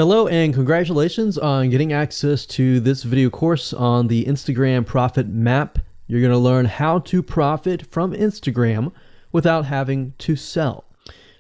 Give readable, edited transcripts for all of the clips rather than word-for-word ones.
Hello and congratulations on getting access to this video course on the Instagram Profit Map. You're going to learn how to profit from Instagram without having to sell.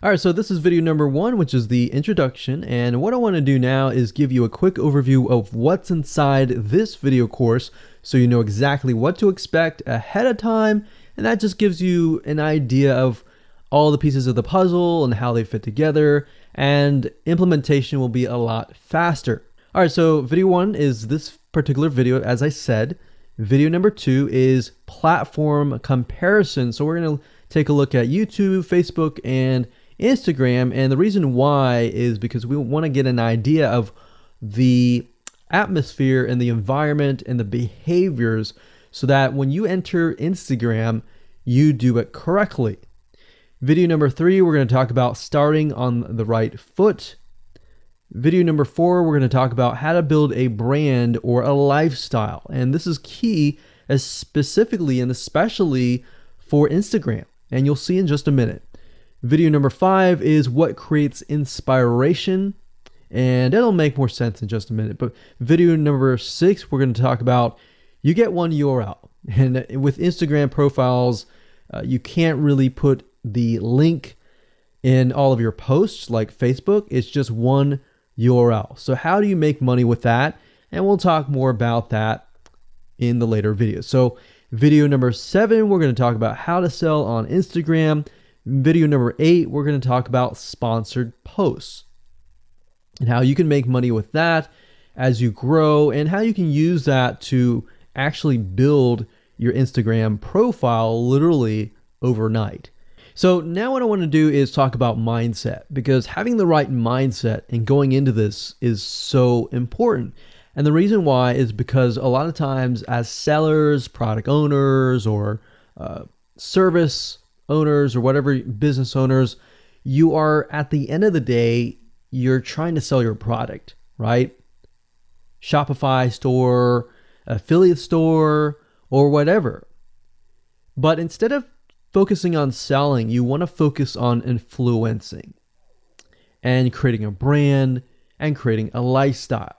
All right, so this is video number 1, which is the introduction. And what I want to do now is give you a quick overview of what's inside this video course so you know exactly what to expect ahead of time. And that just gives you an idea of all the pieces of the puzzle and how they fit together, and implementation will be a lot faster. All right, so video 1 is this particular video, as I said. Video number 2 is platform comparison. So we're going to take a look at YouTube, Facebook, and Instagram. And the reason why is because we want to get an idea of the atmosphere and the environment and the behaviors so that when you enter Instagram, you do it correctly. Video number 3, we're going to talk about starting on the right foot. Video number 4, we're going to talk about how to build a brand or a lifestyle. And this is key, as specifically and especially for Instagram. And you'll see in just a minute. Video number 5 is what creates inspiration. And it'll make more sense in just a minute. But video number 6, we're going to talk about you get one URL. And with Instagram profiles, you can't really put the link in all of your posts like Facebook. It's just one URL. So how do you make money with that? And we'll talk more about that in the later videos. So video number 7, we're going to talk about how to sell on Instagram. Video number 8, we're going to talk about sponsored posts and how you can make money with that as you grow, and how you can use that to actually build your Instagram profile literally overnight. So now what I want to do is talk about mindset, because having the right mindset and going into this is so important. And the reason why is because a lot of times as sellers, product owners, or service owners, or whatever, business owners, you are, at the end of the day, you're trying to sell your product, right? Shopify store, affiliate store, or whatever. But instead of focusing on selling, you want to focus on influencing and creating a brand and creating a lifestyle.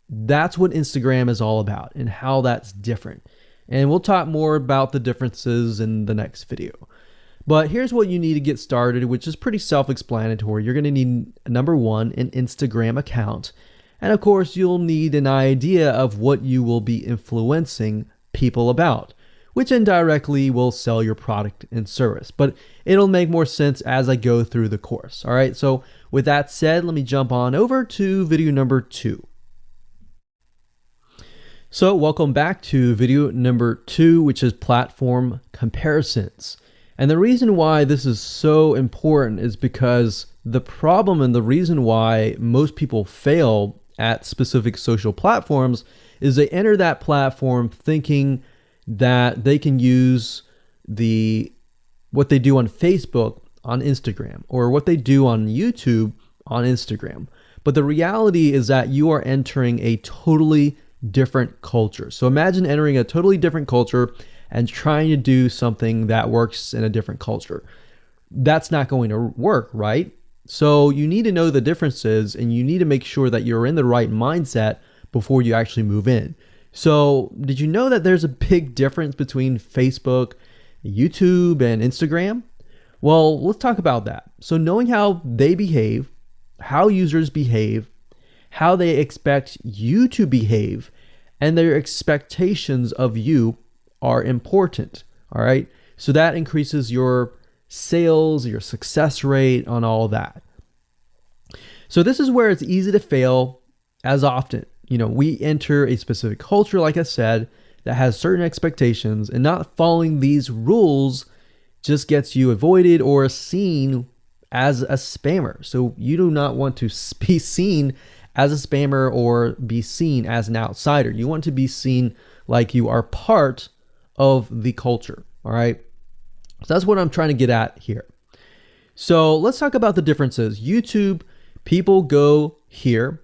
That's what Instagram is all about and how that's different. And we'll talk more about the differences in the next video. But here's what you need to get started, which is pretty self-explanatory. You're going to need, number 1, an Instagram account. And of course, you'll need an idea of what you will be influencing people about, which indirectly will sell your product and service. But it'll make more sense as I go through the course. All right, so with that said, let me jump on over to video number 2. So welcome back to video number 2, which is platform comparisons. And the reason why this is so important is because the problem and the reason why most people fail at specific social platforms is they enter that platform thinking that they can use what they do on Facebook on Instagram, or what they do on YouTube on Instagram. But the reality is that you are entering a totally different culture. So imagine entering a totally different culture and trying to do something that works in a different culture. That's not going to work, right? So you need to know the differences, and you need to make sure that you're in the right mindset before you actually move in. So did you know that there's a big difference between Facebook, YouTube, and Instagram? Well, let's talk about that. So knowing how they behave, how users behave, how they expect you to behave, and their expectations of you are important. All right. So that increases your sales, your success rate on all that. So this is where it's easy to fail as often. You know, we enter a specific culture, like I said, that has certain expectations, and not following these rules just gets you avoided or seen as a spammer. So you do not want to be seen as a spammer or be seen as an outsider. You want to be seen like you are part of the culture. All right. So that's what I'm trying to get at here. So let's talk about the differences. YouTube, people go here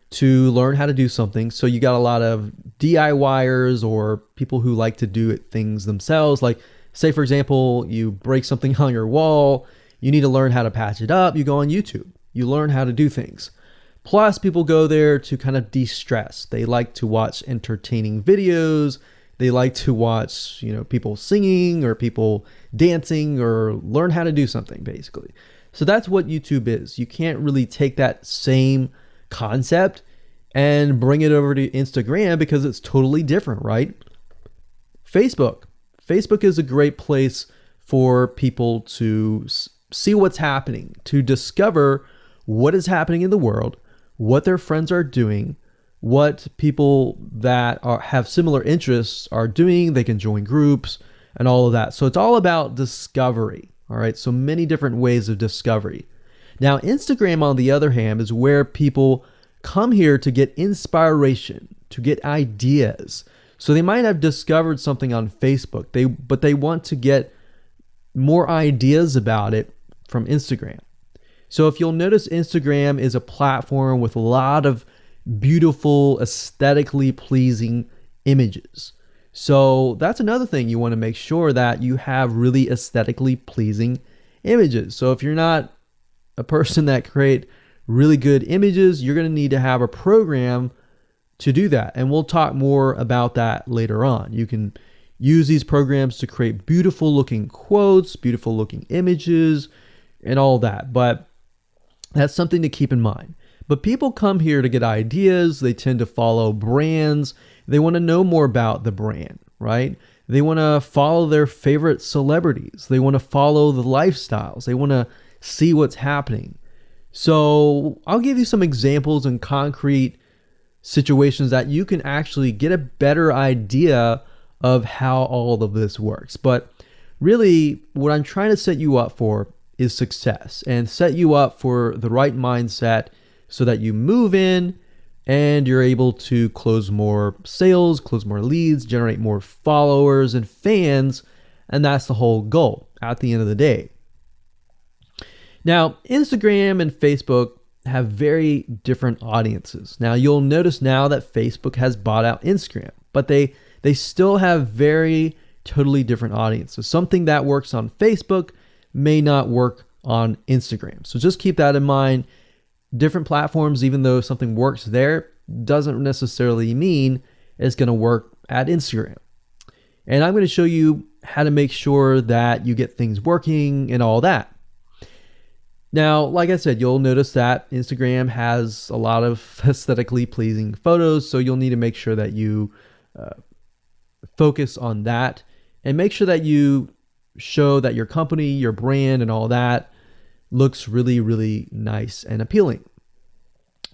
to learn how to do something. So you got a lot of DIYers, or people who like to do things themselves. Like, say, for example, you break something on your wall, you need to learn how to patch it up. You go on YouTube, you learn how to do things. Plus, people go there to kind of de-stress. They like to watch entertaining videos. They like to watch, people singing or people dancing or learn how to do something, basically. So that's what YouTube is. You can't really take that same concept and bring it over to Instagram because it's totally different, right? Facebook. Facebook is a great place for people to see what's happening, to discover what is happening in the world, what their friends are doing, what people that have similar interests are doing. They can join groups and all of that. So it's all about discovery. All right. So many different ways of discovery. Now, Instagram, on the other hand, is where people come here to get inspiration, to get ideas. So they might have discovered something on Facebook, but they want to get more ideas about it from Instagram. So if you'll notice, Instagram is a platform with a lot of beautiful, aesthetically pleasing images. So that's another thing. You want to make sure that you have really aesthetically pleasing images. So if you're not a person that create really good images, you're going to need to have a program to do that. And we'll talk more about that later on. You can use these programs to create beautiful looking quotes, beautiful looking images, and all that. But that's something to keep in mind. But people come here to get ideas. They tend to follow brands. They want to know more about the brand, right? They want to follow their favorite celebrities. They want to follow the lifestyles. They want to see what's happening. So I'll give you some examples and concrete situations that you can actually get a better idea of how all of this works. But really, what I'm trying to set you up for is success, and set you up for the right mindset so that you move in and you're able to close more sales, close more leads, generate more followers and fans. And that's the whole goal at the end of the day. Now, Instagram and Facebook have very different audiences. Now, you'll notice now that Facebook has bought out Instagram, but they still have very totally different audiences. Something that works on Facebook may not work on Instagram. So just keep that in mind. Different platforms, even though something works there, doesn't necessarily mean it's going to work at Instagram. And I'm going to show you how to make sure that you get things working and all that. Now, like I said, you'll notice that Instagram has a lot of aesthetically pleasing photos, so you'll need to make sure that you focus on that and make sure that you show that your company, your brand, and all that looks really, really nice and appealing.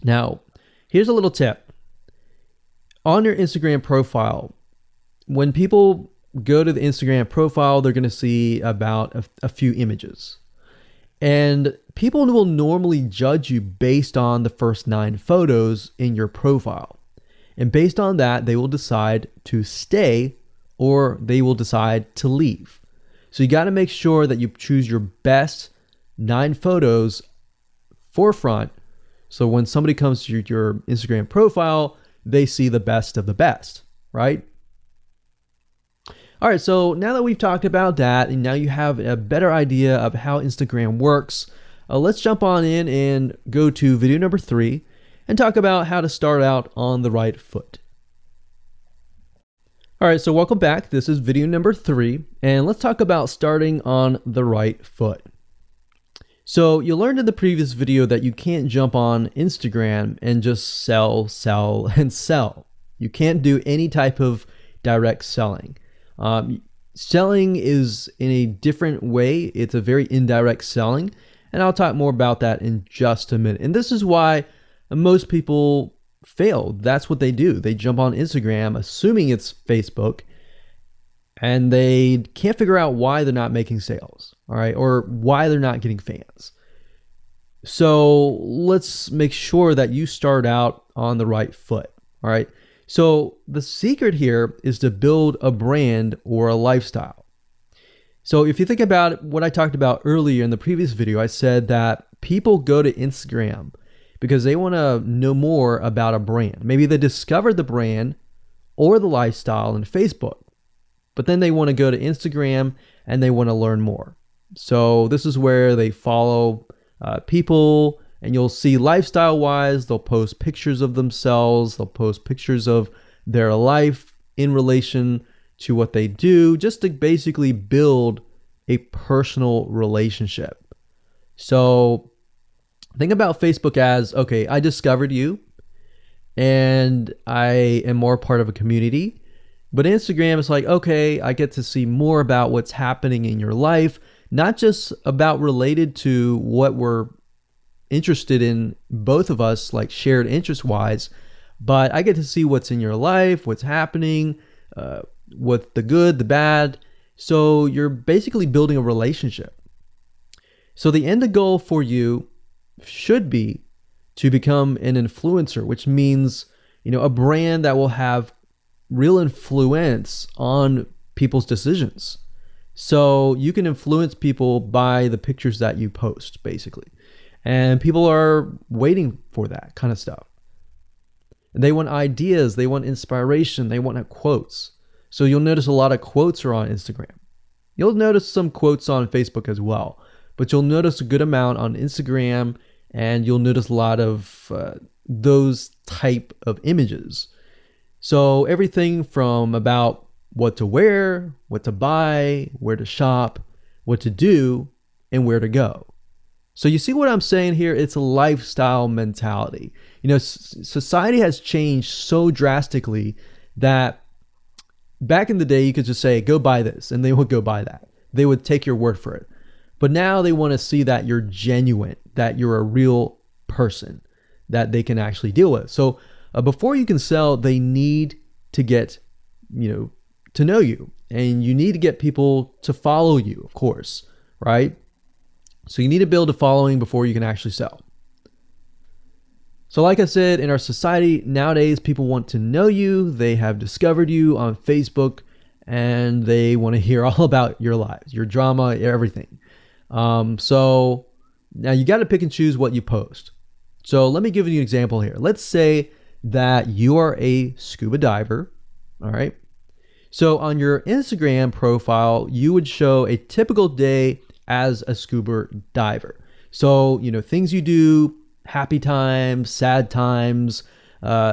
Now, here's a little tip. On your Instagram profile, when people go to the Instagram profile, they're going to see about a few images. And people will normally judge you based on the first 9 photos in your profile. And based on that, they will decide to stay or they will decide to leave. So you got to make sure that you choose your best 9 photos forefront. So when somebody comes to your Instagram profile, they see the best of the best, right? All right, so now that we've talked about that, and now you have a better idea of how Instagram works, let's jump on in and go to video number 3 and talk about how to start out on the right foot. All right, so welcome back. This is video number 3, and let's talk about starting on the right foot. So you learned in the previous video that you can't jump on Instagram and just sell, and sell. You can't do any type of direct selling. Selling is in a different way. It's a very indirect selling, and I'll talk more about that in just a minute. And this is why most people fail. That's what they do. They jump on Instagram assuming it's Facebook, and they can't figure out why they're not making sales, all right, or why they're not getting fans. So let's make sure that you start out on the right foot, all right? So the secret here is to build a brand or a lifestyle. So if you think about what I talked about earlier in the previous video, I said that people go to Instagram because they want to know more about a brand. Maybe they discovered the brand or the lifestyle in Facebook, but then they want to go to Instagram and they want to learn more. So this is where they follow people And you'll see lifestyle wise, they'll post pictures of themselves, they'll post pictures of their life in relation to what they do, just to basically build a personal relationship. So think about Facebook as, okay, I discovered you and I am more part of a community. But Instagram is like, okay, I get to see more about what's happening in your life, not just about related to what we're interested in, both of us, like shared interest wise, but I get to see what's in your life, what's happening, what the good, the bad. So you're basically building a relationship. So the end goal for you should be to become an influencer, which means, a brand that will have real influence on people's decisions. So you can influence people by the pictures that you post, basically. And people are waiting for that kind of stuff. They want ideas, they want inspiration, they want quotes. So you'll notice a lot of quotes are on Instagram. You'll notice some quotes on Facebook as well, but you'll notice a good amount on Instagram, and you'll notice a lot of those type of images. So everything from about what to wear, what to buy, where to shop, what to do, and where to go. So you see what I'm saying here? It's a lifestyle mentality. Society has changed so drastically that back in the day, you could just say, go buy this, and they would go buy that. They would take your word for it. But now they want to see that you're genuine, that you're a real person that they can actually deal with. So before you can sell, they need to get, to know you, and you need to get people to follow you, of course, right? So you need to build a following before you can actually sell. So like I said, in our society nowadays, people want to know you. They have discovered you on Facebook, and they want to hear all about your lives, your drama, everything. So now you got to pick and choose what you post. So let me give you an example here. Let's say that you are a scuba diver. All right. So on your Instagram profile, you would show a typical day as a scuba diver. So, things you do, happy times, sad times,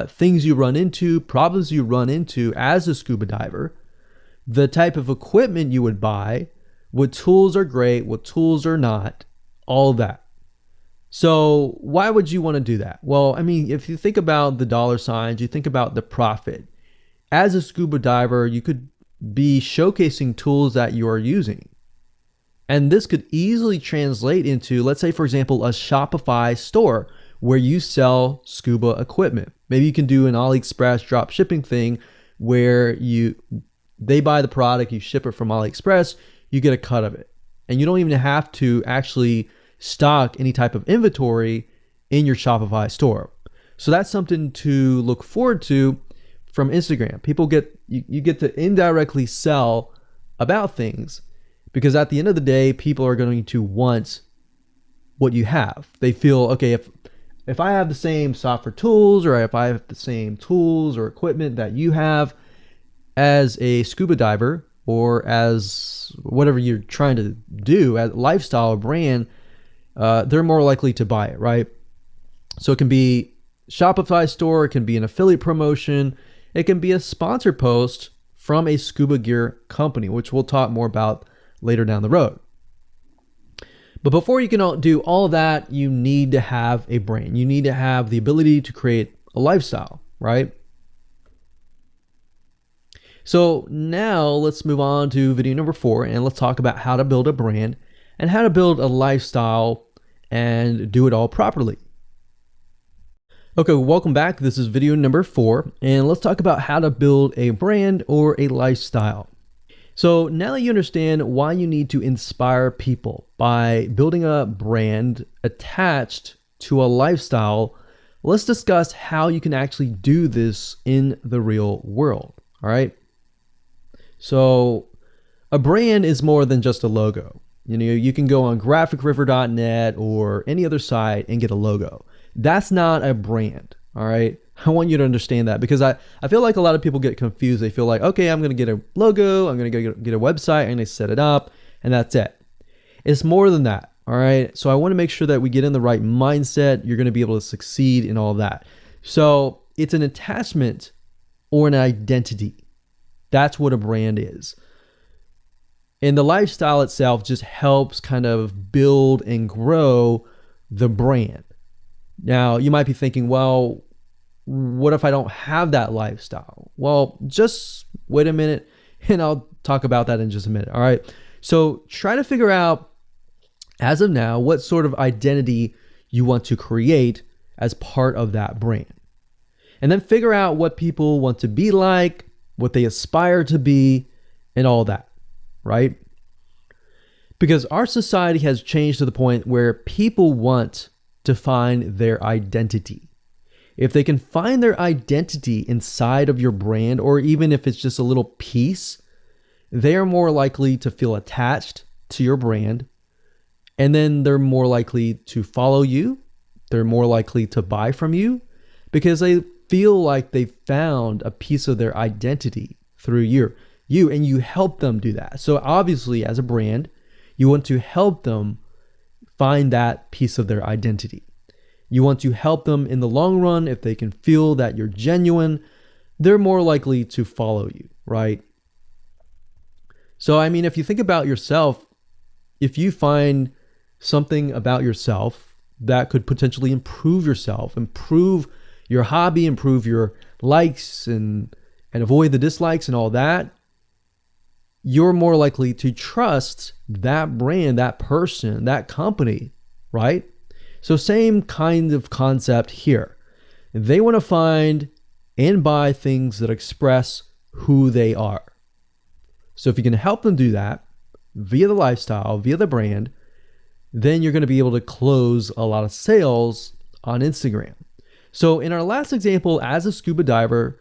things you run into, problems you run into as a scuba diver, the type of equipment you would buy, what tools are great, what tools are not, all that. So why would you want to do that? Well, if you think about the dollar signs, you think about the profit. As a scuba diver, you could be showcasing tools that you are using. And this could easily translate into, let's say, for example, a Shopify store where you sell scuba equipment. Maybe you can do an AliExpress drop shipping thing where they buy the product, you ship it from AliExpress, you get a cut of it. And you don't even have to actually stock any type of inventory in your Shopify store. So that's something to look forward to from Instagram. You get to indirectly sell about things, because at the end of the day, people are going to want what you have. They feel, okay, if I have the same software tools, or if I have the same tools or equipment that you have as a scuba diver, or as whatever you're trying to do, as a lifestyle brand, they're more likely to buy it, right? So it can be Shopify store, it can be an affiliate promotion, it can be a sponsor post from a scuba gear company, which we'll talk more about later down the road. But before you can do all that, you need to have a brand. You need to have the ability to create a lifestyle, right? So now let's move on to video number 4, and let's talk about how to build a brand and how to build a lifestyle and do it all properly. Okay, welcome back. This is video number 4, and let's talk about how to build a brand or a lifestyle. So now that you understand why you need to inspire people by building a brand attached to a lifestyle, let's discuss how you can actually do this in the real world. All right. So a brand is more than just a logo. You can go on graphicriver.net or any other site and get a logo. That's not a brand. All right. I want you to understand that, because I feel like a lot of people get confused. They feel like, okay, I'm going to get a logo, I'm going to get a website, and they set it up, and that's it. It's more than that. All right. So I want to make sure that we get in the right mindset. You're going to be able to succeed in all of that. So it's an attachment or an identity. That's what a brand is. And the lifestyle itself just helps kind of build and grow the brand. Now, you might be thinking, well, what if I don't have that lifestyle? Well, just wait a minute and I'll talk about that in just a minute. All right. So try to figure out, as of now, what sort of identity you want to create as part of that brand. And then figure out what people want to be like, what they aspire to be, and all that, right? Because our society has changed to the point where people want to find their identity. If they can find their identity inside of your brand, or even if it's just a little piece, they are more likely to feel attached to your brand. And then they're more likely to follow you. They're more likely to buy from you because they feel like they found a piece of their identity through you, and you help them do that. So obviously, as a brand, you want to help them find that piece of their identity. You want to help them in the long run. If they can feel that you're genuine, they're more likely to follow you, right? So, I mean, if you think about yourself, if you find something about yourself that could potentially improve yourself, improve your hobby, improve your likes, and avoid the dislikes and all that, you're more likely to trust that brand, that person, that company, right? So same kind of concept here. They want to find and buy things that express who they are. So if you can help them do that via the lifestyle, via the brand, then you're going to be able to close a lot of sales on Instagram. So in our last example, as a scuba diver,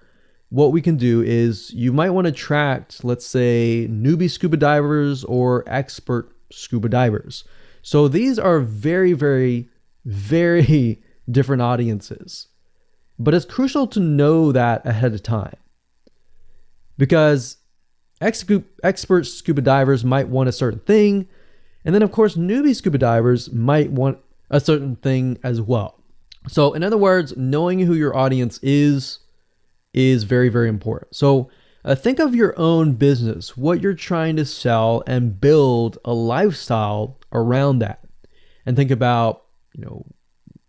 what we can do is you might want to attract, let's say, newbie scuba divers or expert scuba divers. So these are very, very, very different audiences. But it's crucial to know that ahead of time, because expert scuba divers might want a certain thing. And then, of course, newbie scuba divers might want a certain thing as well. So in other words, knowing who your audience is very, very important. So think of your own business, what you're trying to sell, and build a lifestyle around that. And think about,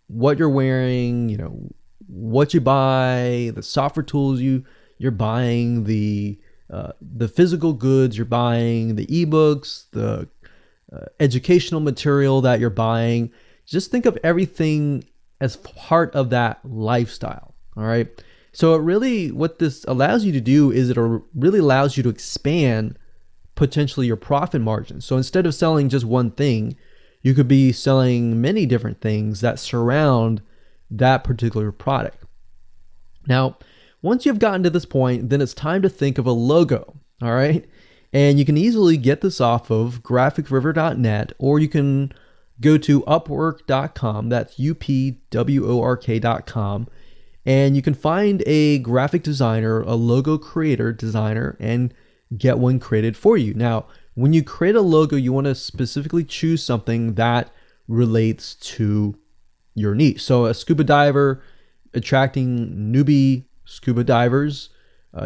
what you're wearing, what you buy, the software tools you're buying, the physical goods you're buying, the ebooks, the educational material that you're buying. Just think of everything as part of that lifestyle. All right. So what this allows you to do is it really allows you to expand potentially your profit margin. So instead of selling just one thing, you could be selling many different things that surround that particular product. Now, once you've gotten to this point, then it's time to think of a logo. All right. And you can easily get this off of graphicriver.net, or you can go to upwork.com. That's upwork.com. And you can find a graphic designer, a logo creator designer, and get one created for you. Now, when you create a logo, you want to specifically choose something that relates to your niche. So a scuba diver attracting newbie scuba divers,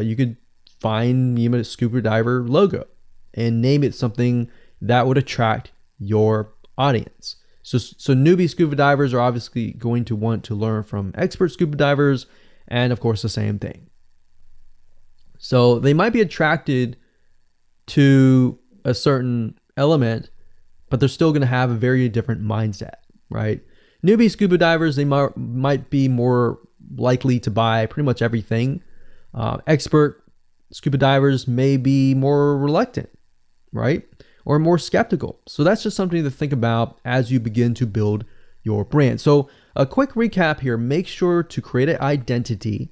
you could find a scuba diver logo and name it something that would attract your audience. So newbie scuba divers are obviously going to want to learn from expert scuba divers, and of course the same thing. So they might be attracted to a certain element, but they're still going to have a very different mindset, right? Newbie scuba divers, they might be more likely to buy pretty much everything. Expert scuba divers may be more reluctant, right? Or more skeptical. So that's just something to think about as you begin to build your brand. So a quick recap here: make sure to create an identity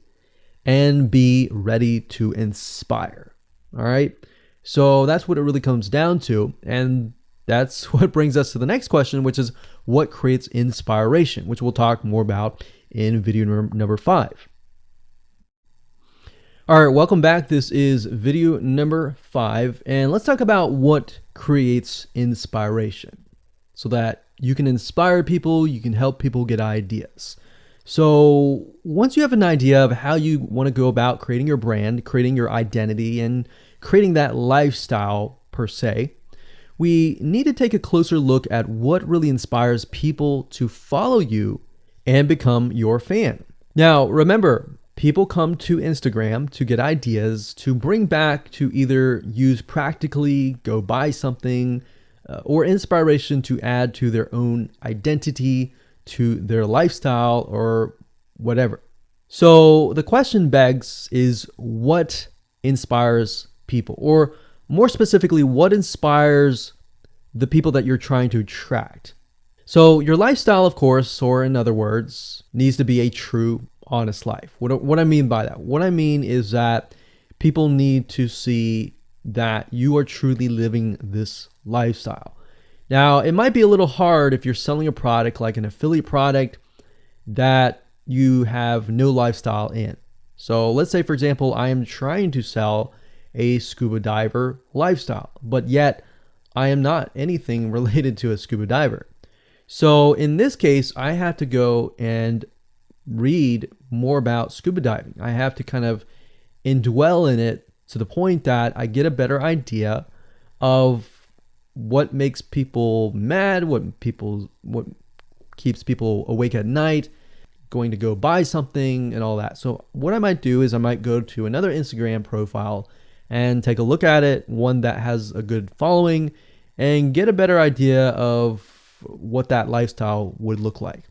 and be ready to inspire. All right. So that's what it really comes down to. And that's what brings us to the next question, which is what creates inspiration, which we'll talk more about in video number 5. All right, welcome back. This is video number 5, and let's talk about what creates inspiration so that you can inspire people, you can help people get ideas. So once you have an idea of how you want to go about creating your brand, creating your identity, and creating that lifestyle per se, we need to take a closer look at what really inspires people to follow you and become your fan. Now, remember, people come to Instagram to get ideas to bring back to either use practically, go buy something, or inspiration to add to their own identity, to their lifestyle, or whatever. So the question begs is, what inspires people? Or more specifically, what inspires the people that you're trying to attract? So your lifestyle, of course, or in other words, needs to be a true, honest life. What I mean by that? What I mean is that people need to see that you are truly living this lifestyle. Now, it might be a little hard if you're selling a product like an affiliate product that you have no lifestyle in. So let's say, for example, I am trying to sell a scuba diver lifestyle, but yet I am not anything related to a scuba diver. So in this case, I have to go and read more about scuba diving. I have to kind of indwell in it to the point that I get a better idea of what makes people mad, what keeps people awake at night, going to go buy something and all that. So what I might do is I might go to another Instagram profile and take a look at it, one that has a good following, and get a better idea of what that lifestyle would look like.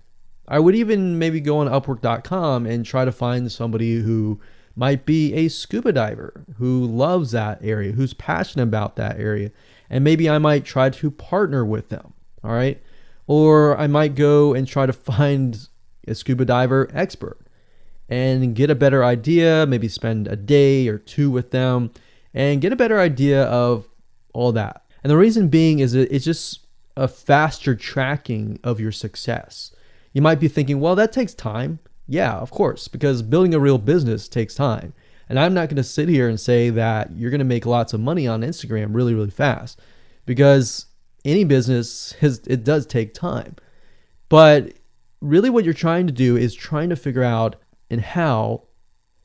I would even maybe go on Upwork.com and try to find somebody who might be a scuba diver, who loves that area, who's passionate about that area. And maybe I might try to partner with them, all right? Or I might go and try to find a scuba diver expert and get a better idea, maybe spend a day or two with them and get a better idea of all that. And the reason being is that it's just a faster tracking of your success. You might be thinking, well, that takes time. Yeah, of course, because building a real business takes time. And I'm not going to sit here and say that you're going to make lots of money on Instagram really, really fast, because any business it does take time. But really what you're trying to do is trying to figure out, and how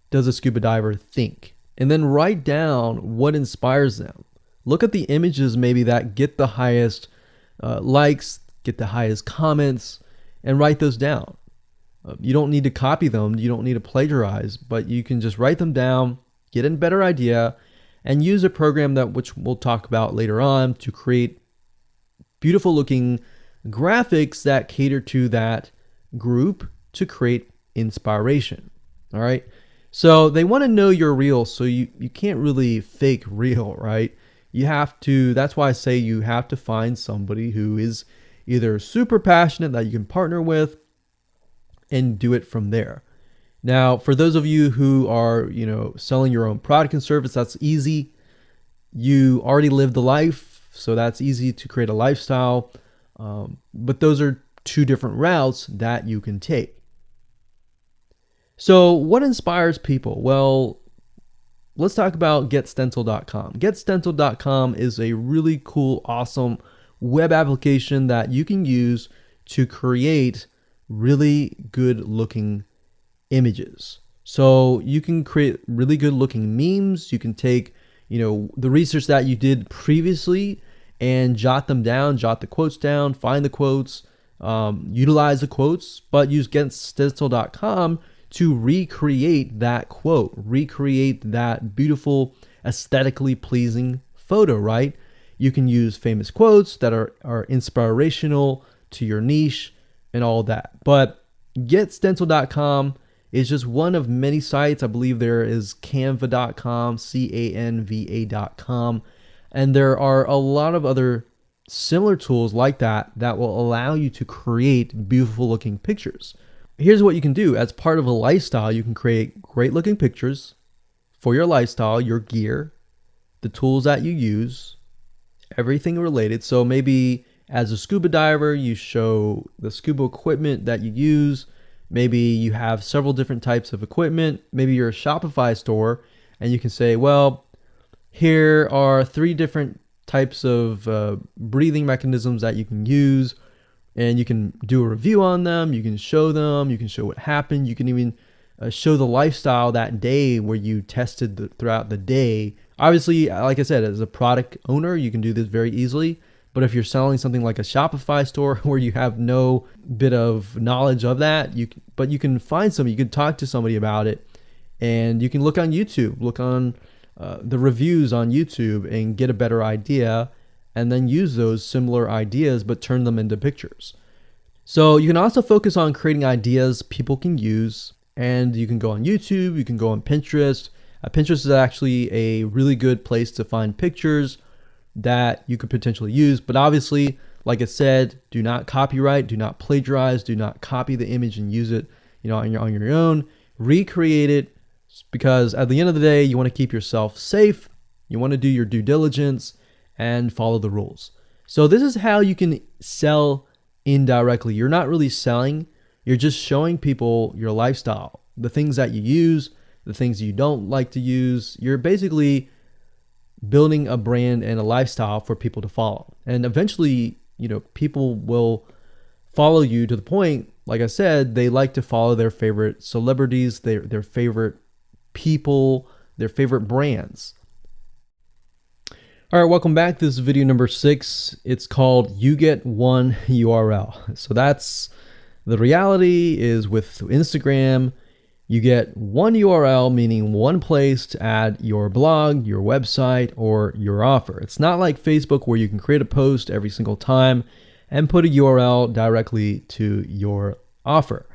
does a scuba diver think? And then write down what inspires them. Look at the images maybe that get the highest likes, get the highest comments, and write those down. You don't need to copy them. You don't need to plagiarize, but you can just write them down, get a better idea, and use a program that which we'll talk about later on to create beautiful looking graphics that cater to that group to create inspiration. All right. So they want to know you're real. So you can't really fake real, right? You have to, that's why I say you have to find somebody who is either super passionate that you can partner with and do it from there. Now, for those of you who are, selling your own product and service, that's easy. You already live the life, so that's easy to create a lifestyle. But those are two different routes that you can take. So what inspires people? Well, let's talk about getstencil.com. Getstencil.com is a really cool, awesome web application that you can use to create really good looking images. So you can create really good looking memes. You can take, the research that you did previously and jot them down, jot the quotes down, find the quotes, utilize the quotes, but use getstencil.com to recreate that quote, recreate that beautiful, aesthetically pleasing photo, right? You can use famous quotes that are inspirational to your niche and all that. But getstencil.com is just one of many sites. I believe there is canva.com, canva.com, and there are a lot of other similar tools like that that will allow you to create beautiful looking pictures. Here's what you can do. As part of a lifestyle, you can create great looking pictures for your lifestyle, your gear, the tools that you use, everything related. So maybe as a scuba diver, you show the scuba equipment that you use. Maybe you have several different types of equipment. Maybe you're a Shopify store and you can say, well, here are 3 different types of breathing mechanisms that you can use and you can do a review on them. You can show them, you can show what happened. You can even show the lifestyle that day where you tested throughout the day. Obviously, like I said, as a product owner, you can do this very easily. But if you're selling something like a Shopify store where you have no bit of knowledge of that, you can find somebody, you can talk to somebody about it, and you can look on YouTube, look on the reviews on YouTube and get a better idea, and then use those similar ideas but turn them into pictures. So you can also focus on creating ideas people can use, and you can go on YouTube, you can go on Pinterest. Pinterest is actually a really good place to find pictures that you could potentially use, but obviously, like I said, do not copyright, do not plagiarize, do not copy the image and use it, on your own. Recreate it, because at the end of the day, you want to keep yourself safe. You want to do your due diligence and follow the rules. So this is how you can sell indirectly. You're not really selling, you're just showing people your lifestyle, the things that you use, the things you don't like to use. You're basically building a brand and a lifestyle for people to follow. And eventually, people will follow you to the point, like I said, they like to follow their favorite celebrities, their favorite people, their favorite brands. All right, welcome back. This is video number 6. It's called You Get One URL. So that's the reality is with Instagram, you get one URL, meaning one place to add your blog, your website, or your offer. It's not like Facebook where you can create a post every single time and put a URL directly to your offer.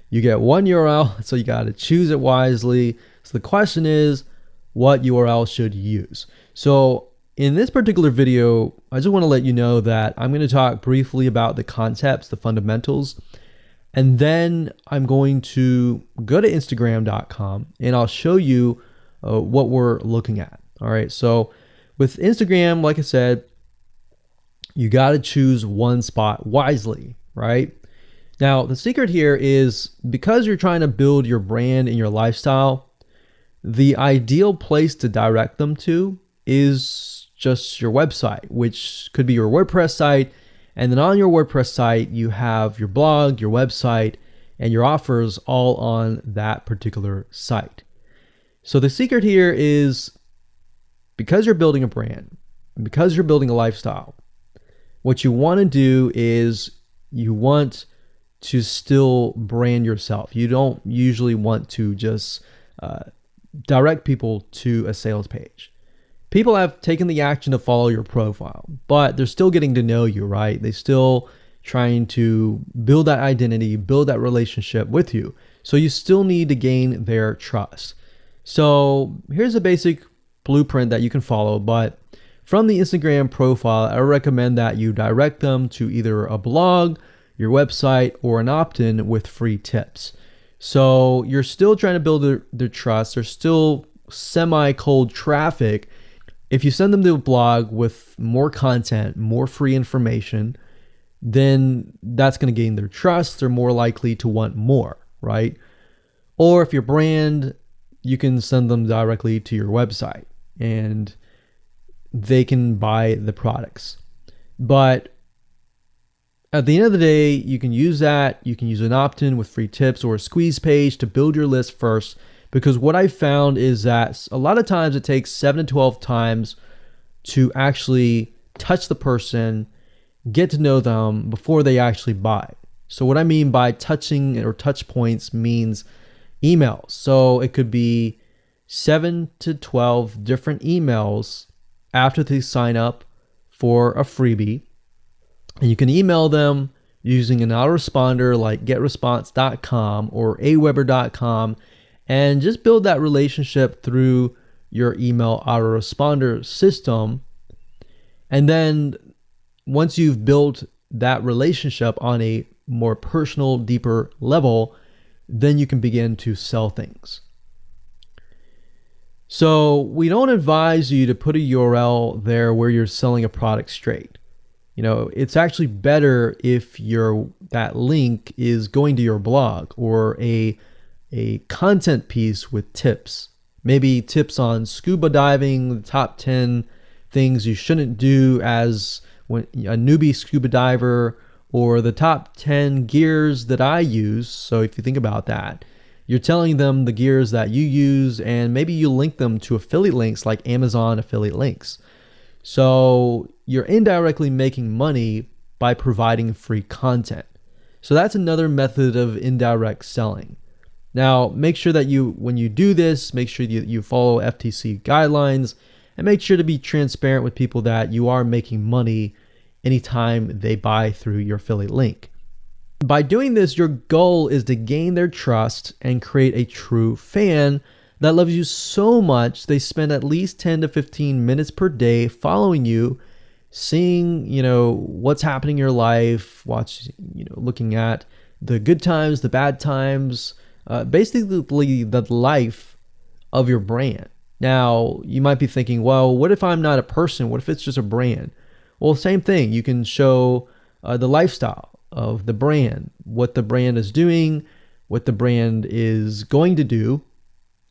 You get one URL, so you got to choose it wisely. So the question is, what URL should you use? So in this particular video, I just want to let you know that I'm going to talk briefly about the concepts, the fundamentals, and then I'm going to go to Instagram.com and I'll show you what we're looking at. All right, so with Instagram, like I said, you got to choose one spot wisely, right? Now, the secret here is because you're trying to build your brand and your lifestyle, the ideal place to direct them to is just your website, which could be your WordPress site. And then on your WordPress site, you have your blog, your website, and your offers all on that particular site. So the secret here is because you're building a brand, because you're building a lifestyle, what you want to do is you want to still brand yourself. You don't usually want to just direct people to a sales page. People have taken the action to follow your profile, but they're still getting to know you, right? They're still trying to build that identity, build that relationship with you. So you still need to gain their trust. So here's a basic blueprint that you can follow, but from the Instagram profile, I recommend that you direct them to either a blog, your website, or an opt-in with free tips. So you're still trying to build their trust. There's still semi-cold traffic. If you send them to a blog with more content, more free information, then that's going to gain their trust. They're more likely to want more, right? Or if your brand, you can send them directly to your website and they can buy the products. But at the end of the day, you can use that. You can use an opt-in with free tips or a squeeze page to build your list first. Because what I found is that a lot of times it takes 7 to 12 times to actually touch the person, get to know them before they actually buy. So what I mean by touching or touch points means emails. So it could be 7 to 12 different emails after they sign up for a freebie. And you can email them using an autoresponder like getresponse.com or aweber.com. And just build that relationship through your email autoresponder system. And then once you've built that relationship on a more personal, deeper level, then you can begin to sell things. So we don't advise you to put a URL there where you're selling a product straight. It's actually better if that link is going to your blog or a content piece with tips, maybe tips on scuba diving, the top 10 things you shouldn't do as a newbie scuba diver, or the top 10 gears that I use. So if you think about that, you're telling them the gears that you use, and maybe you link them to affiliate links like Amazon affiliate links. So you're indirectly making money by providing free content. So that's another method of indirect selling. Now, make sure that when you do this, make sure you follow FTC guidelines, and make sure to be transparent with people that you are making money anytime they buy through your affiliate link. By doing this, your goal is to gain their trust and create a true fan that loves you so much they spend at least 10 to 15 minutes per day following you, seeing, what's happening in your life, looking at the good times, the bad times, basically the life of your brand. Now, you might be thinking, well, what if I'm not a person? What if it's just a brand? Well, same thing. You can show the lifestyle of the brand, what the brand is doing, what the brand is going to do,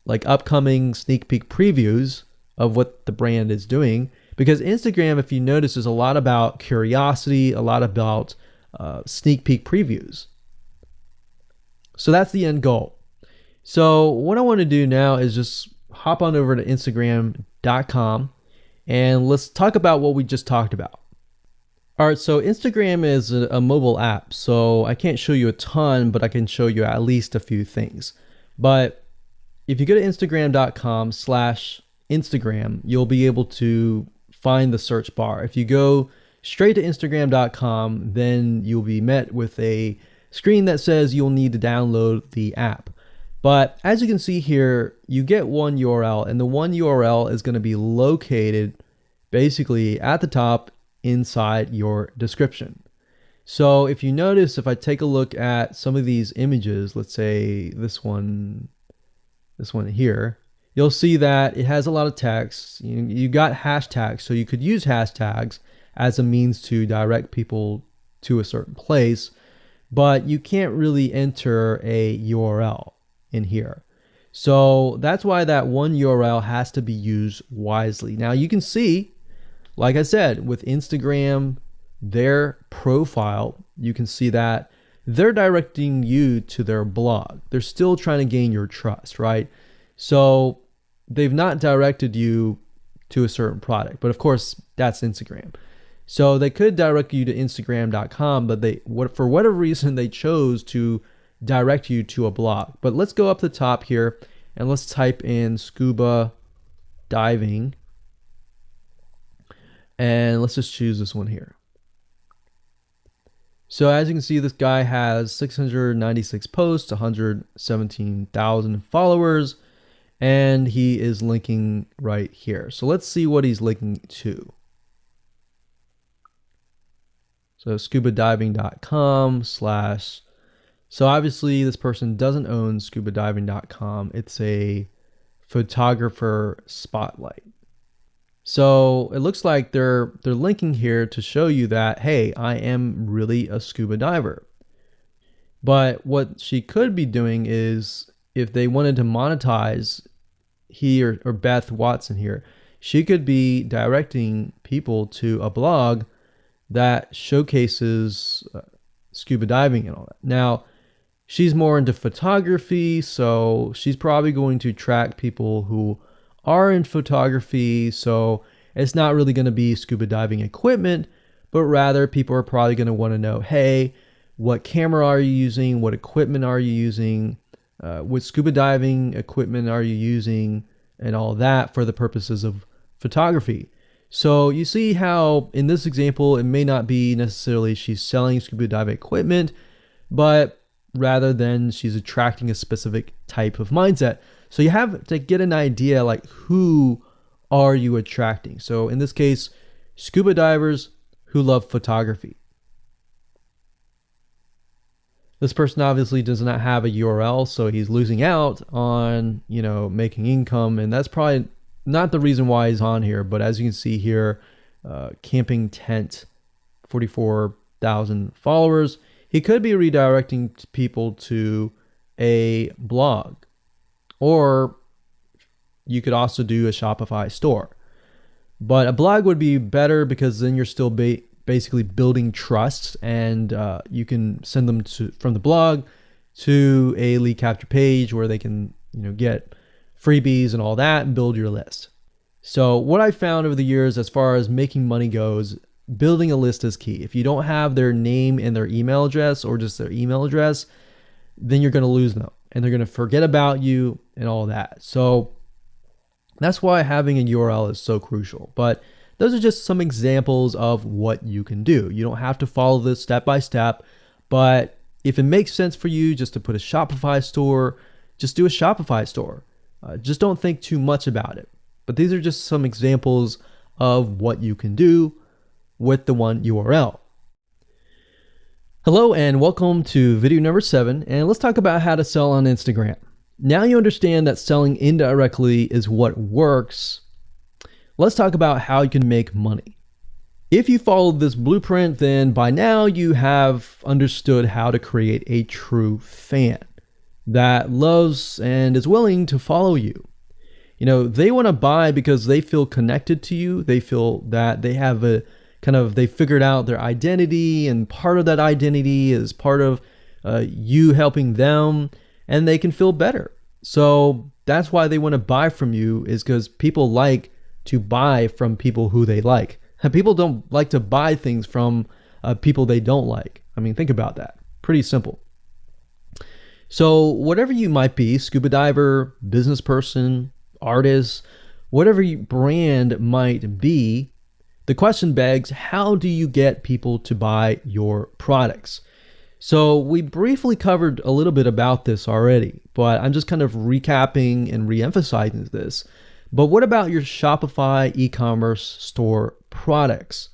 like upcoming sneak peek previews of what the brand is doing. Because Instagram, if you notice, is a lot about curiosity, a lot about sneak peek previews. So that's the end goal. So what I want to do now is just hop on over to Instagram.com and let's talk about what we just talked about. All right, so Instagram is a mobile app, so I can't show you a ton, but I can show you at least a few things. But if you go to Instagram.com/Instagram, you'll be able to find the search bar. If you go straight to Instagram.com, then you'll be met with a screen that says you'll need to download the app. But as you can see here, you get one URL, and the one URL is going to be located basically at the top inside your description. So if you notice, if I take a look at some of these images, let's say this one here, you'll see that it has a lot of text. You got hashtags, so you could use hashtags as a means to direct people to a certain place, but you can't really enter a URL in here. So that's why that one URL has to be used wisely. Now you can see, like I said, with Instagram, their profile, you can see that they're directing you to their blog. They're still trying to gain your trust, right? So they've not directed you to a certain product, but of course that's Instagram. So they could direct you to Instagram.com, but for whatever reason, they chose to direct you to a blog. But let's go up the top here and let's type in scuba diving. And let's just choose this one here. So as you can see, this guy has 696 posts, 117,000 followers, and he is linking right here. So let's see what he's linking to. So scubadiving.com/. So obviously this person doesn't own scubadiving.com. It's a photographer spotlight. So it looks like they're linking here to show you that, hey, I am really a scuba diver. But what she could be doing is, if they wanted to monetize, he or Beth Watson here, she could be directing people to a blog that showcases scuba diving and all that. Now, she's more into photography, so she's probably going to attract people who are in photography. So it's not really going to be scuba diving equipment, but rather people are probably going to want to know, hey, what camera are you using? What equipment are you using? What scuba diving equipment are you using? And all that for the purposes of photography. So you see how in this example, it may not be necessarily she's selling scuba diving equipment, but rather than she's attracting a specific type of mindset. So you have to get an idea, like, who are you attracting? So in this case, scuba divers who love photography. This person obviously does not have a URL, so he's losing out on, making income, and that's probably not the reason why he's on here. But as you can see here, camping tent, 44,000 followers. He could be redirecting people to a blog, or you could also do a Shopify store. But a blog would be better because then you're still basically building trust, and you can send them from the blog to a lead capture page where they can, get freebies and all that and build your list. So what I found over the years as far as making money goes, building a list is key. If you don't have their name and their email address, or just their email address, then you're going to lose them and they're going to forget about you and all that. So that's why having a URL is so crucial. But those are just some examples of what you can do. You don't have to follow this step by step, but if it makes sense for you just to put a Shopify store, just do a Shopify store. Just don't think too much about it. But these are just some examples of what you can do with the one URL. Hello and welcome to video number 7, and let's talk about how to sell on Instagram. Now you understand that selling indirectly is what works. Let's talk about how you can make money. If you followed this blueprint, then by now you have understood how to create a true fan that loves and is willing to follow you. They want to buy because they feel connected to you. They feel that they have they figured out their identity, and part of that identity is part of you helping them, and they can feel better. So that's why they want to buy from you, is because people like to buy from people who they like. And people don't like to buy things from people they don't like. I mean, think about that. Pretty simple. So whatever you might be, scuba diver, business person, artist, whatever your brand might be, the question begs, how do you get people to buy your products? So we briefly covered a little bit about this already, but I'm just kind of recapping and re-emphasizing this. But what about your Shopify e-commerce store products?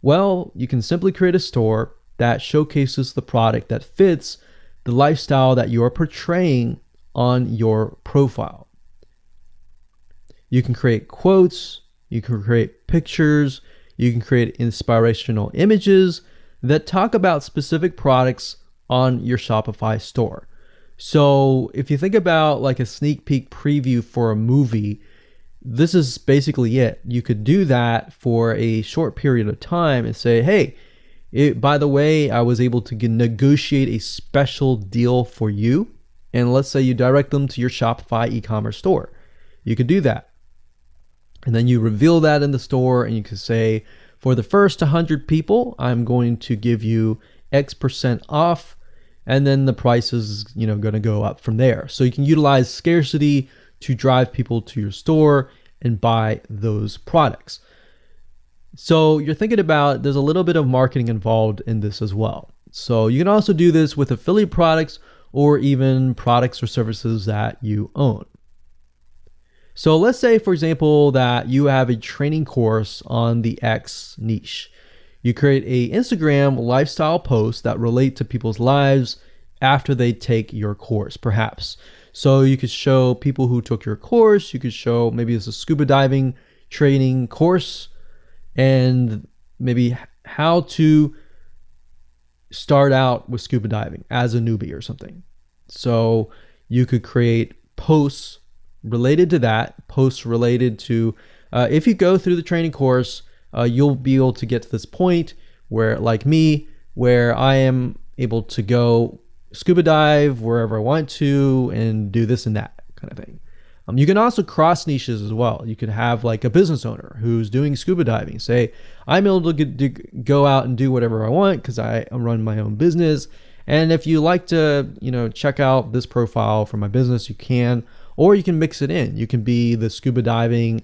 Well, you can simply create a store that showcases the product that fits the lifestyle that you're portraying on your profile. You can create quotes, you can create pictures, you can create inspirational images that talk about specific products on your Shopify store. So if you think about like a sneak peek preview for a movie, this is basically it. You could do that for a short period of time and say, hey, by the way, I was able to negotiate a special deal for you. And let's say you direct them to your Shopify e-commerce store. You could do that. And then you reveal that in the store, and you can say, for the first 100 people, I'm going to give you X% off. And then the price is, going to go up from there. So you can utilize scarcity to drive people to your store and buy those products. So you're thinking about, there's a little bit of marketing involved in this as well. So you can also do this with affiliate products or even products or services that you own. So let's say, for example, that you have a training course on the X niche. You create a Instagram lifestyle post that relate to people's lives after they take your course, perhaps. So you could show people who took your course, you could show maybe it's a scuba diving training course, and maybe how to start out with scuba diving as a newbie or something. So you could create posts related to that, posts related to, if you go through the training course, you'll be able to get to this point where, like me, where I am able to go scuba dive wherever I want to and do this and that kind of thing. You can also cross niches as well. You could have like a business owner who's doing scuba diving. Say, I'm able to go out and do whatever I want because I run my own business. And if you like to, check out this profile for my business, you can, or you can mix it in. You can be the scuba diving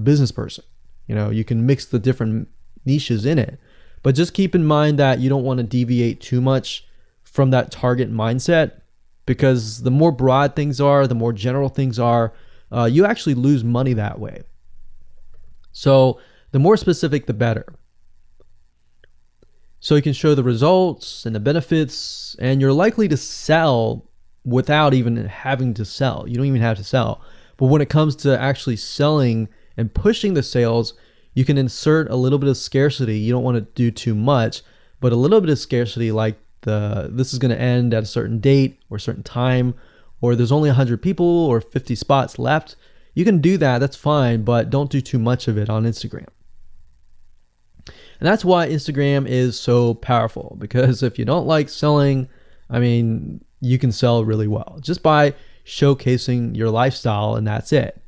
business person. You can mix the different niches in it. But just keep in mind that you don't want to deviate too much from that target mindset, because the more broad things are, the more general things are, you actually lose money that way. So the more specific, the better. So you can show the results and the benefits, and you're likely to sell without even having to sell. You don't even have to sell. But when it comes to actually selling and pushing the sales, you can insert a little bit of scarcity. You don't want to do too much, but a little bit of scarcity, like this is going to end at a certain date or a certain time, or there's only 100 people or 50 spots left. You can do that, that's fine, but don't do too much of it on Instagram. And that's why Instagram is so powerful, because if you don't like selling, I mean, you can sell really well just by showcasing your lifestyle, and that's it.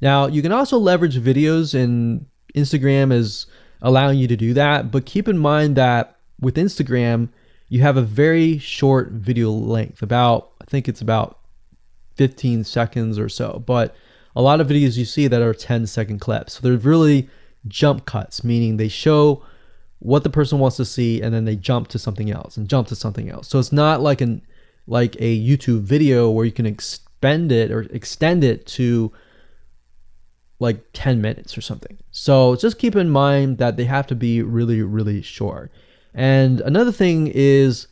Now, you can also leverage videos, and Instagram is allowing you to do that, but keep in mind that with Instagram, you have a very short video length, I think it's about 15 seconds or so, but a lot of videos you see that are 10-second clips. So they're really jump cuts, meaning they show what the person wants to see and then they jump to something else and jump to something else. So it's not like a YouTube video where you can extend it to like 10 minutes or something. So just keep in mind that they have to be really, really short. And another thing is,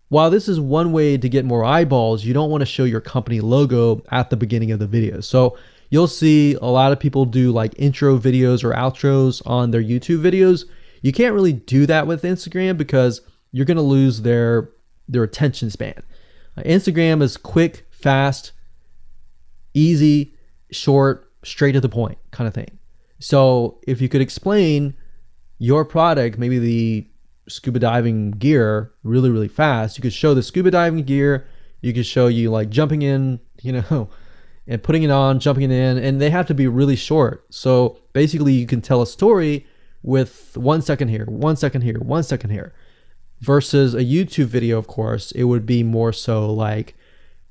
while this is one way to get more eyeballs, you don't want to show your company logo at the beginning of the video. So you'll see a lot of people do like intro videos or outros on their YouTube videos. You can't really do that with Instagram because you're going to lose their attention span. Instagram is quick, fast, easy, short, straight to the point kind of thing. So if you could explain your product, maybe the scuba diving gear, really, really fast, you could show the scuba diving gear, you could show you like jumping in, and putting it on, jumping it in, and they have to be really short. So basically you can tell a story with 1 second here, 1 second here, 1 second here, versus a YouTube video. Of course, it would be more so like,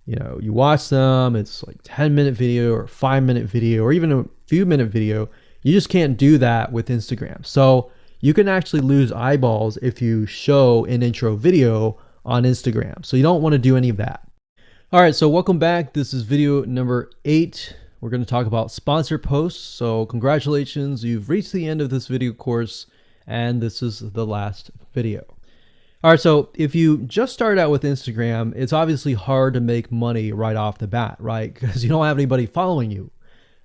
you watch them, it's like 10-minute video or 5-minute video or even a few minute video. You just can't do that with Instagram. So you can actually lose eyeballs if you show an intro video on Instagram. So you don't want to do any of that. All right, so welcome back. This is video number 8. We're going to talk about sponsored posts. So congratulations, you've reached the end of this video course, and this is the last video. All right, so if you just started out with Instagram, it's obviously hard to make money right off the bat, right? Because you don't have anybody following you.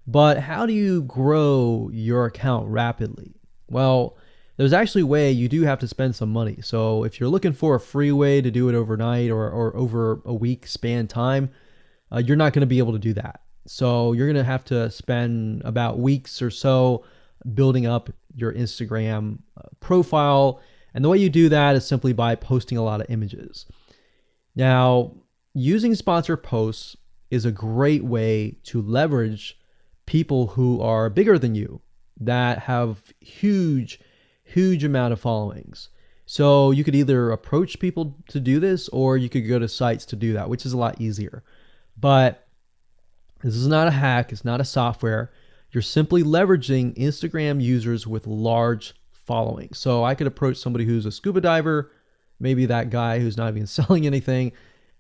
But how do you grow your account rapidly? Well, there's actually a way. You do have to spend some money. So if you're looking for a free way to do it overnight or over a week span time, you're not going to be able to do that. So you're going to have to spend about weeks or so building up your Instagram profile. And the way you do that is simply by posting a lot of images. Now, using sponsored posts is a great way to leverage people who are bigger than you, that have huge amount of followings. So you could either approach people to do this, or you could go to sites to do that, which is a lot easier. But this is not a hack. It's not a software. You're simply leveraging Instagram users with large followings. So I could approach somebody who's a scuba diver, maybe that guy who's not even selling anything,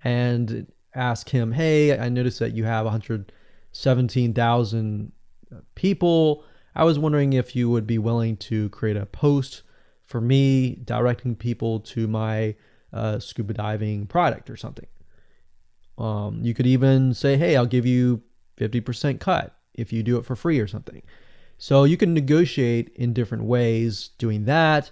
and ask him, hey, I noticed that you have 117,000 people. I was wondering if you would be willing to create a post for me directing people to my scuba diving product or something. You could even say, hey, I'll give you 50% cut if you do it for free or something. So you can negotiate in different ways doing that.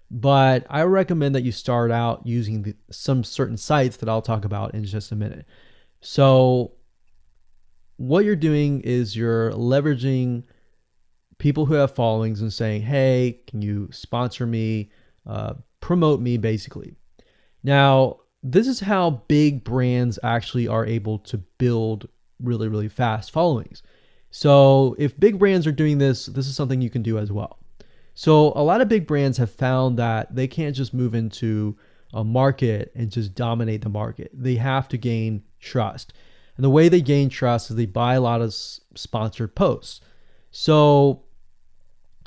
But I recommend that you start out using some certain sites that I'll talk about in just a minute. So what you're doing is you're leveraging people who have followings and saying, hey, can you sponsor me, promote me, basically. Now, this is how big brands actually are able to build really, really fast followings. So if big brands are doing this, this is something you can do as well. So a lot of big brands have found that they can't just move into a market and just dominate the market. They have to gain trust. And the way they gain trust is they buy a lot of sponsored posts. So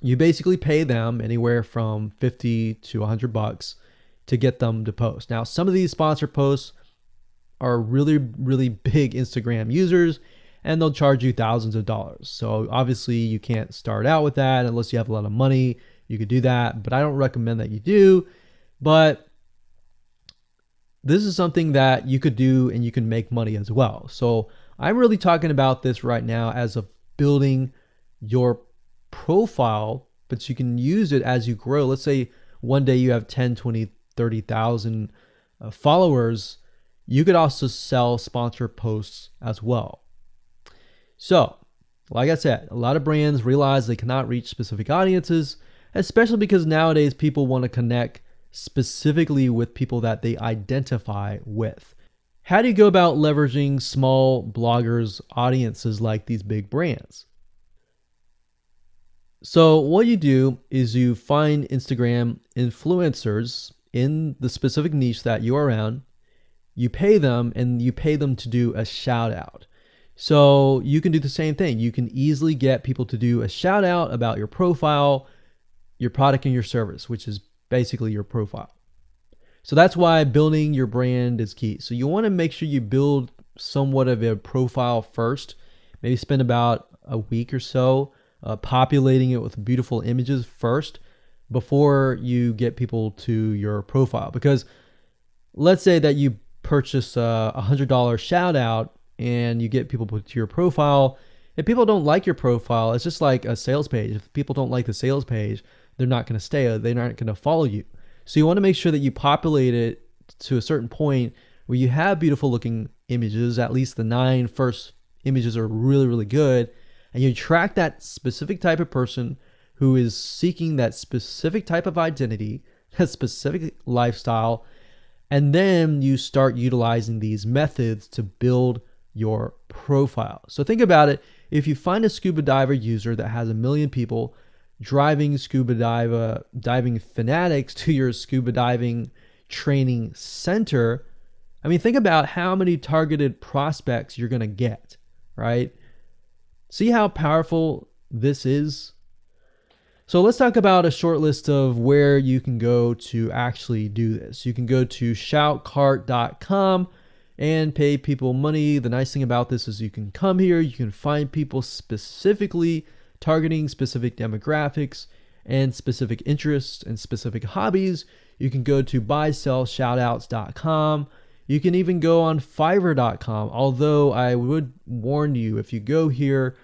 you basically pay them anywhere from 50 to $100 to get them to post. Now, some of these sponsored posts are really, really big Instagram users, and they'll charge you thousands of dollars. So obviously you can't start out with that unless you have a lot of money. You could do that, but I don't recommend that you do. But this is something that you could do and you can make money as well. So I'm really talking about this right now as of building your profile, but you can use it as you grow. Let's say one day you have 10, 20, 30,000 followers. You could also sell sponsored posts as well. So, like I said, a lot of brands realize they cannot reach specific audiences, especially because nowadays people want to connect specifically with people that they identify with. How do you go about leveraging small bloggers' audiences like these big brands? So what you do is you find Instagram influencers in the specific niche that you are around. You pay them, and you pay them to do a shout out. So you can do the same thing. You can easily get people to do a shout out about your profile, your product, and your service, which is basically your profile. So that's why building your brand is key. So you want to make sure you build somewhat of a profile first. Maybe spend about a week or so populating it with beautiful images first before you get people to your profile. Because let's say that you purchase a $100 shout out and you get people to your profile. If people don't like your profile, it's just like a sales page. If people don't like the sales page, they're not going to stay. They're not going to follow you. So you want to make sure that you populate it to a certain point where you have beautiful looking images. At least the 9 first images are really, really good. And you attract that specific type of person who is seeking that specific type of identity, that specific lifestyle. And then you start utilizing these methods to build your profile. So think about it. If you find a scuba diver user that has 1 million people driving scuba diving fanatics to your scuba diving training center, I mean, think about how many targeted prospects you're going to get, right? See how powerful this is? So let's talk about a short list of where you can go to actually do this. You can go to shoutcart.com and pay people money. The nice thing about this is you can come here, you can find people specifically targeting specific demographics and specific interests and specific hobbies. You can go to buysellshoutouts.com. You can even go on fiverr.com. Although I would warn you, if you go here,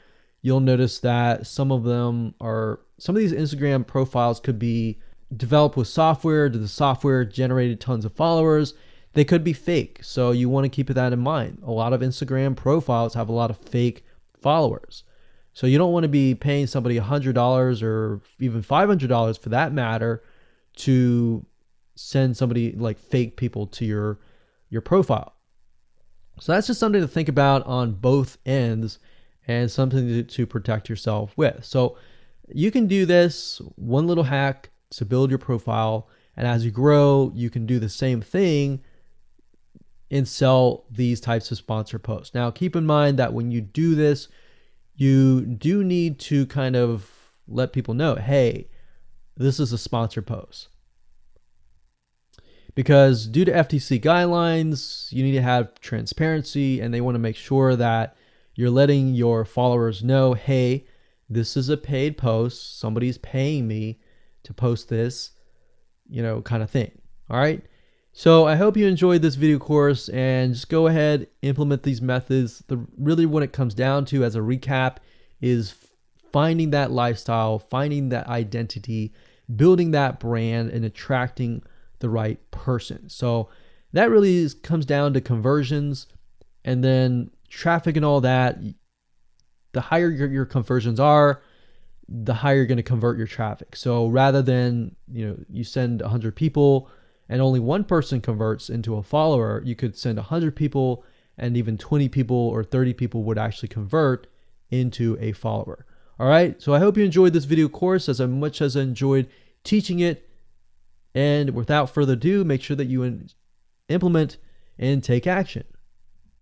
you'll notice that some of these Instagram profiles could be developed with software. The software generated tons of followers. They could be fake. So you want to keep that in mind. A lot of Instagram profiles have a lot of fake followers. So you don't want to be paying somebody $100 or even $500 for that matter to send somebody like fake people to your profile. So that's just something to think about on both ends and something to protect yourself with. So you can do this one little hack to build your profile. And as you grow, you can do the same thing and sell these types of sponsor posts. Now, keep in mind that when you do this, you do need to kind of let people know, hey, this is a sponsor post. Because due to FTC guidelines, you need to have transparency, and they want to make sure that you're letting your followers know, hey, this is a paid post. Somebody's paying me to post this, kind of thing. All right. So I hope you enjoyed this video course, and just go ahead, implement these methods. Really what it comes down to as a recap is finding that lifestyle, finding that identity, building that brand, and attracting the right person. So that really comes down to conversions, and then traffic and all that. The higher your conversions are, the higher you're going to convert your traffic. So rather than, you send 100 people and only one person converts into a follower, you could send 100 people and even 20 people or 30 people would actually convert into a follower. All right. So I hope you enjoyed this video course as much as I enjoyed teaching it. And without further ado, make sure that you implement and take action.